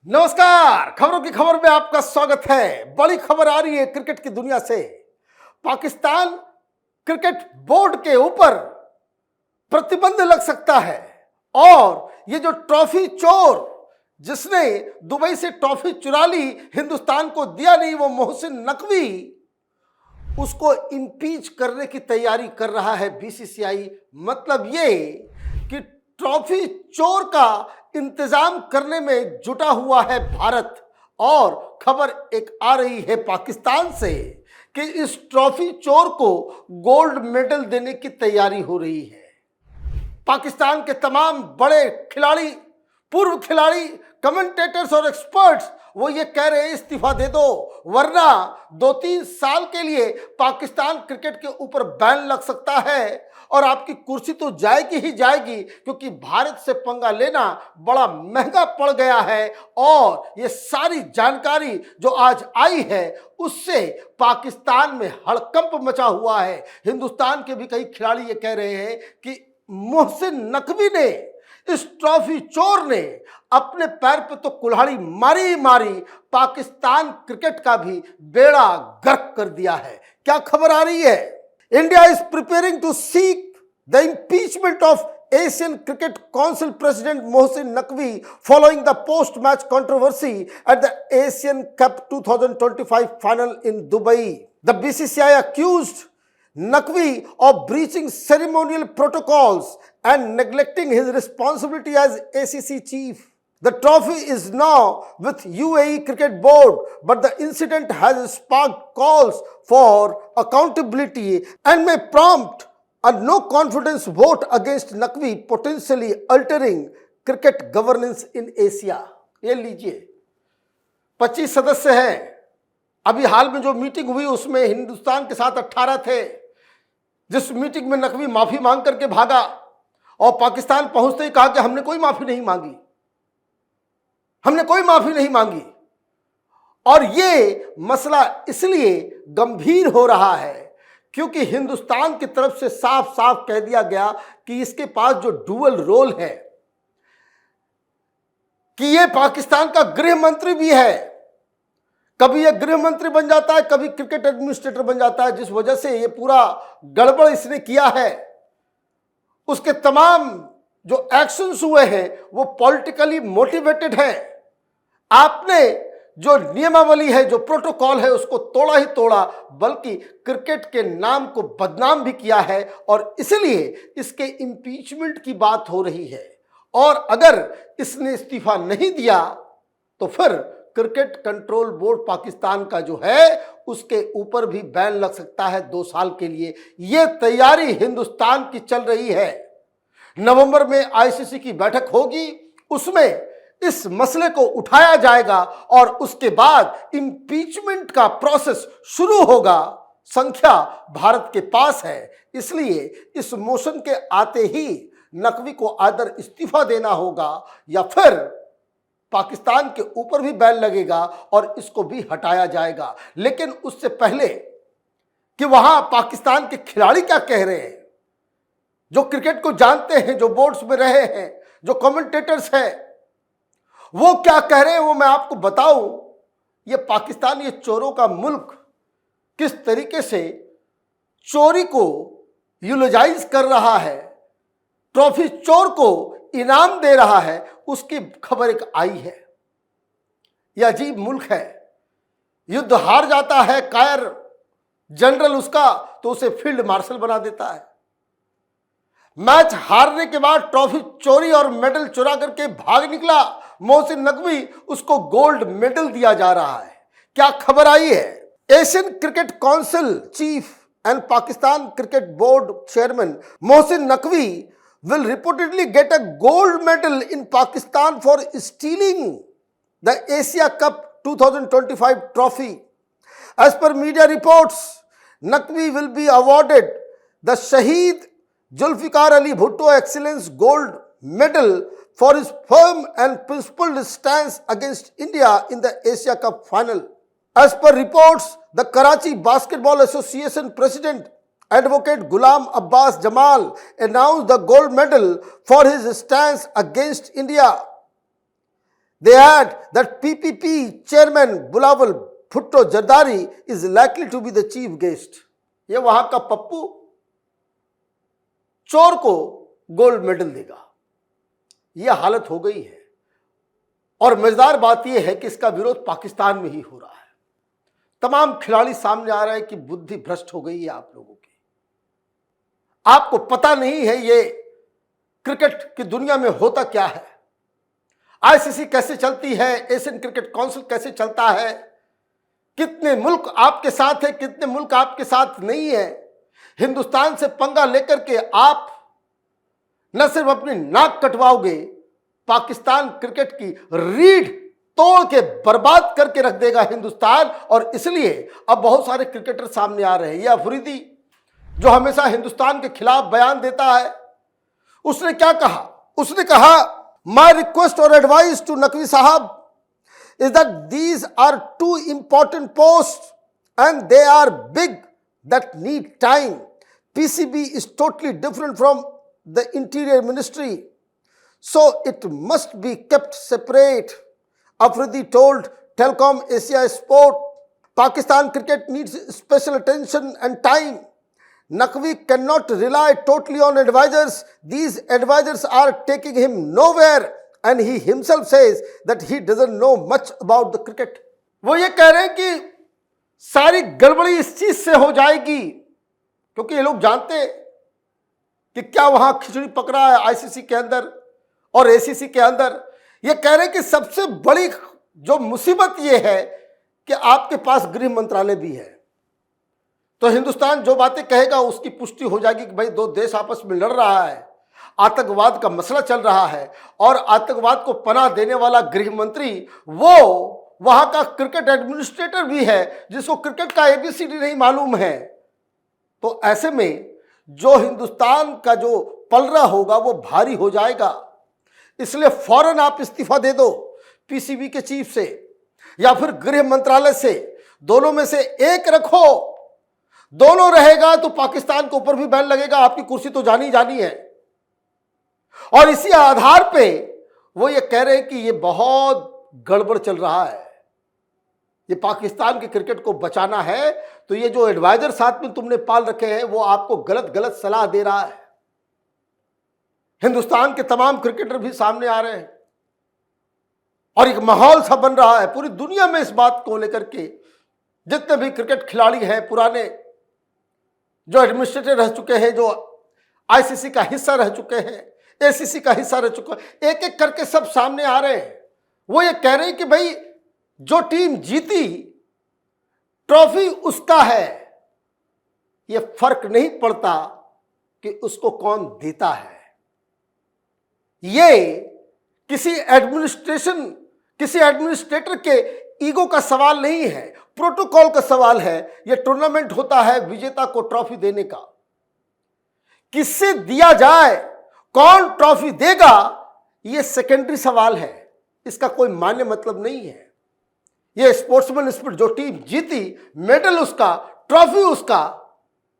नमस्कार। खबरों की खबर में आपका स्वागत है। बड़ी खबर आ रही है क्रिकेट की दुनिया से। पाकिस्तान क्रिकेट बोर्ड के ऊपर प्रतिबंध लग सकता है और ये जो ट्रॉफी चोर जिसने दुबई से ट्रॉफी चुरा ली, हिंदुस्तान को दिया नहीं, वो मोहसिन नकवी, उसको इम्पीच करने की तैयारी कर रहा है बीसीसीआई। मतलब ये कि ट्रॉफी चोर का इंतजाम करने में जुटा हुआ है भारत। और खबर एक आ रही है पाकिस्तान से कि इस ट्रॉफी चोर को गोल्ड मेडल देने की तैयारी हो रही है। पाकिस्तान के तमाम बड़े खिलाड़ी, पूर्व खिलाड़ी, कमेंटेटर्स और एक्सपर्ट्स वो ये कह रहे हैं इस्तीफा दे दो, वरना 2-3 साल के लिए पाकिस्तान क्रिकेट के ऊपर बैन लग सकता है और आपकी कुर्सी तो जाएगी ही जाएगी, क्योंकि भारत से पंगा लेना बड़ा महंगा पड़ गया है। और ये सारी जानकारी जो आज आई है उससे पाकिस्तान में हड़कंप मचा हुआ है। हिंदुस्तान के भी कई खिलाड़ी ये कह रहे हैं कि मोहसिन नकवी ने, इस ट्रॉफी चोर ने अपने पैर पे तो कुल्हाड़ी मारी ही मारी, पाकिस्तान क्रिकेट का भी बेड़ा गर्क कर दिया है। क्या खबर आ रही है? India is preparing to seek the impeachment of Asian Cricket Council President Mohsin Naqvi following the post-match controversy at the Asian Cup 2025 final in Dubai. The BCCI accused Naqvi of breaching ceremonial protocols and neglecting his responsibility as ACC chief. The trophy is now with UAE Cricket Board, but the incident has sparked calls for accountability and may prompt a no confidence vote against Naqvi, potentially altering cricket governance in Asia. ये लीजिए, 25 सदस्य हैं। अभी हाल में जो meeting हुई उसमें हिंदुस्तान के साथ 18 थे, जिस मीटिंग में नकवी माफी मांग करके भागा और पाकिस्तान पहुंचते ही कहा कि हमने कोई माफी नहीं मांगी, हमने कोई माफी नहीं मांगी। और ये मसला इसलिए गंभीर हो रहा है क्योंकि हिंदुस्तान की तरफ से साफ साफ कह दिया गया कि इसके पास जो डुअल रोल है, कि ये पाकिस्तान का गृह मंत्री भी है, कभी ये गृह मंत्री बन जाता है, कभी क्रिकेट एडमिनिस्ट्रेटर बन जाता है, जिस वजह से ये पूरा गड़बड़ इसने किया है। उसके तमाम जो एक्शंस हुए हैं वो पॉलिटिकली मोटिवेटेड हैं। आपने जो नियमावली है, जो प्रोटोकॉल है, उसको तोड़ा ही तोड़ा, बल्कि क्रिकेट के नाम को बदनाम भी किया है और इसलिए इसके इम्पीचमेंट की बात हो रही है। और अगर इसने इस्तीफा नहीं दिया तो फिर क्रिकेट कंट्रोल बोर्ड पाकिस्तान का जो है उसके ऊपर भी बैन लग सकता है 2 साल के लिए। यह तैयारी हिंदुस्तान की चल रही है। नवंबर में आईसीसी की बैठक होगी, उसमें इस मसले को उठाया जाएगा और उसके बाद इम्पीचमेंट का प्रोसेस शुरू होगा। संख्या भारत के पास है, इसलिए इस मोशन के आते ही नकवी को आदर इस्तीफा देना होगा या फिर पाकिस्तान के ऊपर भी बैन लगेगा और इसको भी हटाया जाएगा। लेकिन उससे पहले कि वहां पाकिस्तान के खिलाड़ी क्या कह रहे हैं, जो क्रिकेट को जानते हैं, जो बोर्ड्स में रहे हैं, जो कमेंटेटर्स हैं, वो क्या कह रहे हैं वो मैं आपको बताऊं। ये पाकिस्तान, ये चोरों का मुल्क किस तरीके से चोरी को यूलोजाइज कर रहा है, ट्रॉफी चोर को इनाम दे रहा है, उसकी खबर एक आई है। यह अजीब मुल्क है। युद्ध हार जाता है कायर जनरल उसका, तो उसे फील्ड मार्शल बना देता है। मैच हारने के बाद ट्रॉफी चोरी और मेडल चुरा करके भाग निकला मोहसिन नकवी, उसको गोल्ड मेडल दिया जा रहा है। क्या खबर आई है? Asian cricket council cheap and Pakistan cricket board chairman Mohsin Naqvi will reportedly get a gold medal in Pakistan for stealing the Asia Cup 2025 trophy. As per media reports, Naqvi will be awarded the Shaheed Zulfikar Ali Bhutto Excellence Gold Medal for his firm and principled stance against India in the Asia Cup final. As per reports, the Karachi Basketball Association President Advocate Ghulam Abbas Jamal announced the gold medal for his stance against India. They add that PPP chairman Bilawal Bhutto Zardari is likely to be the chief guest. ये वहां का पप्पू चोर को gold medal देगा। यह हालत हो गई है और मजेदार बात यह है कि इसका विरोध पाकिस्तान में ही हो रहा है। तमाम खिलाड़ी सामने आ रहे हैं कि बुद्धि भ्रष्ट हो गई है आप लोगों की। आपको पता नहीं है ये क्रिकेट की दुनिया में होता क्या है, आईसीसी कैसे चलती है, एशियन क्रिकेट काउंसिल कैसे चलता है, कितने मुल्क आपके साथ है, कितने मुल्क आपके साथ नहीं है। हिंदुस्तान से पंगा लेकर के आप न सिर्फ अपनी नाक कटवाओगे, पाकिस्तान क्रिकेट की रीढ़ तोड़ के बर्बाद करके रख देगा हिंदुस्तान। और इसलिए अब बहुत सारे क्रिकेटर सामने आ रहे हैं। ये अफरीदी जो हमेशा हिंदुस्तान के खिलाफ बयान देता है, उसने क्या कहा? उसने कहा, माय रिक्वेस्ट और एडवाइस टू नकवी साहब is that these are two important posts and they are big that need time. PCB is totally different from the Interior Ministry, so it must be kept separate. Afridi told Telecom Asia Sport, Pakistan cricket needs special attention and time. Naqvi cannot rely totally on advisors. These advisors are taking him nowhere. And he himself says that he doesn't know much about the cricket. वो ये कह रहे हैं कि सारी गड़बड़ी इस चीज से हो जाएगी क्योंकि ये लोग जानते हैं कि क्या वहां खिचड़ी पकड़ा है आईसीसी के अंदर और एसीसी के अंदर। ये कह रहे हैं कि सबसे बड़ी जो मुसीबत ये है कि आपके पास गृह मंत्रालय भी है, तो हिंदुस्तान जो बातें कहेगा उसकी पुष्टि हो जाएगी कि भाई दो देश आपस में लड़ रहा है, आतंकवाद का मसला चल रहा है और आतंकवाद को पनाह देने वाला गृह मंत्री वो वहां का क्रिकेट एडमिनिस्ट्रेटर भी है जिसको क्रिकेट का एबीसीडी नहीं मालूम है। तो ऐसे में जो हिंदुस्तान का जो पलड़ा होगा वो भारी हो जाएगा। इसलिए फौरन आप इस्तीफा दे दो पीसीबी के चीफ से या फिर गृह मंत्रालय से, दोनों में से एक रखो। दोनों रहेगा तो पाकिस्तान के ऊपर भी बैन लगेगा, आपकी कुर्सी तो जानी जानी है। और इसी आधार पे वो ये कह रहे हैं कि ये बहुत गड़बड़ चल रहा है, ये पाकिस्तान के क्रिकेट को बचाना है। तो ये जो एडवाइजर साथ में तुमने पाल रखे हैं वो आपको गलत गलत सलाह दे रहा है। हिंदुस्तान के तमाम क्रिकेटर भी सामने आ रहे हैं और एक माहौल सा बन रहा है पूरी दुनिया में इस बात को लेकर के। जितने भी क्रिकेट खिलाड़ी हैं पुराने, जो एडमिनिस्ट्रेटर रह चुके हैं, जो आईसीसी का हिस्सा रह चुके हैं, एसीसी का हिस्सा रह चुका, एक एक करके सब सामने आ रहे हैं। वो ये कह रहे हैं कि भाई जो टीम जीती ट्रॉफी उसका है, ये फर्क नहीं पड़ता कि उसको कौन देता है। ये किसी एडमिनिस्ट्रेटर के ईगो का सवाल नहीं है, प्रोटोकॉल का सवाल है। ये टूर्नामेंट होता है विजेता को ट्रॉफी देने का। किससे दिया जाए, कौन ट्रॉफी देगा, यह सेकेंडरी सवाल है, इसका कोई मान्य मतलब नहीं है। यह स्पोर्ट्समैन स्पिरिट, जो टीम जीती मेडल उसका, ट्रॉफी उसका,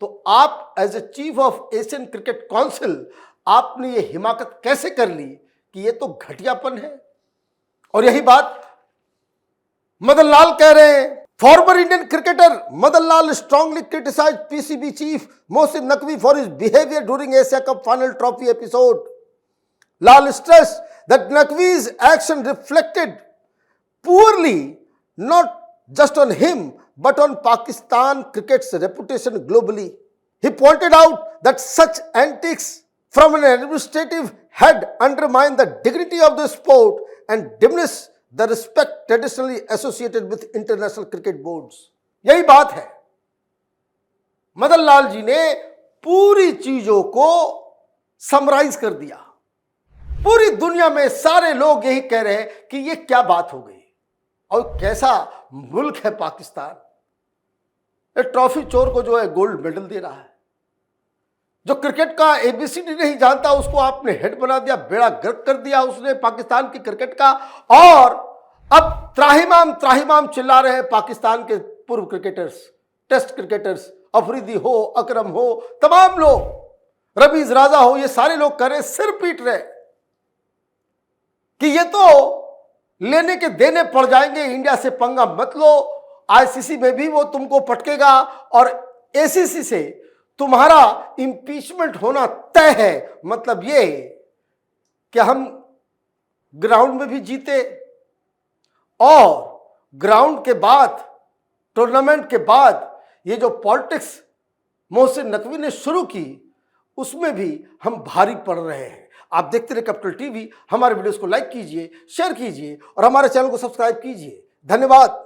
तो आप as a chief of Asian cricket council आपने ये हिमाकत कैसे कर ली कि ये तो घटियापन है। और यही बात मदन लाल कह रहे हैं। Former Indian cricketer Madan Lal strongly criticized PCB chief Mohsin Naqvi for his behavior during Asia Cup final trophy episode. Lal stressed that Naqvi's action reflected poorly not just on him but on Pakistan cricket's reputation globally. He pointed out that such antics from an administrative head undermine the dignity of the sport and diminish the respect traditionally associated with international cricket boards. यही बात है। मदन लाल जी ने पूरी चीजों को summarise कर दिया। पूरी दुनिया में सारे लोग यही कह रहे हैं कि ये क्या बात हो गई और कैसा मुल्क है पाकिस्तान। ये ट्रॉफी चोर को जो है गोल्ड मेडल दे रहा है। जो क्रिकेट का एबीसीडी नहीं जानता उसको आपने हेड बना दिया, बेड़ा गर्क कर दिया उसने पाकिस्तान की क्रिकेट का। और अब त्राहिमाम चिल्ला रहे हैं पाकिस्तान के पूर्व क्रिकेटर्स, टेस्ट क्रिकेटर्स, अफरीदी हो, अकरम हो, तमाम लोग, रमीज राजा हो, ये सारे लोग कर रहे, सिर पीट रहे कि ये तो लेने के देने पड़ जाएंगे। इंडिया से पंगा मत लो, आईसीसी में भी वो तुमको पटकेगा और एसीसी से तुम्हारा इंपीचमेंट होना तय है। मतलब ये कि हम ग्राउंड में भी जीते और ग्राउंड के बाद, टूर्नामेंट के बाद ये जो पॉलिटिक्स मोहसिन नकवी ने शुरू की उसमें भी हम भारी पड़ रहे हैं। आप देखते रहे कैपिटल टीवी। हमारे वीडियोस को लाइक कीजिए, शेयर कीजिए और हमारे चैनल को सब्सक्राइब कीजिए। धन्यवाद।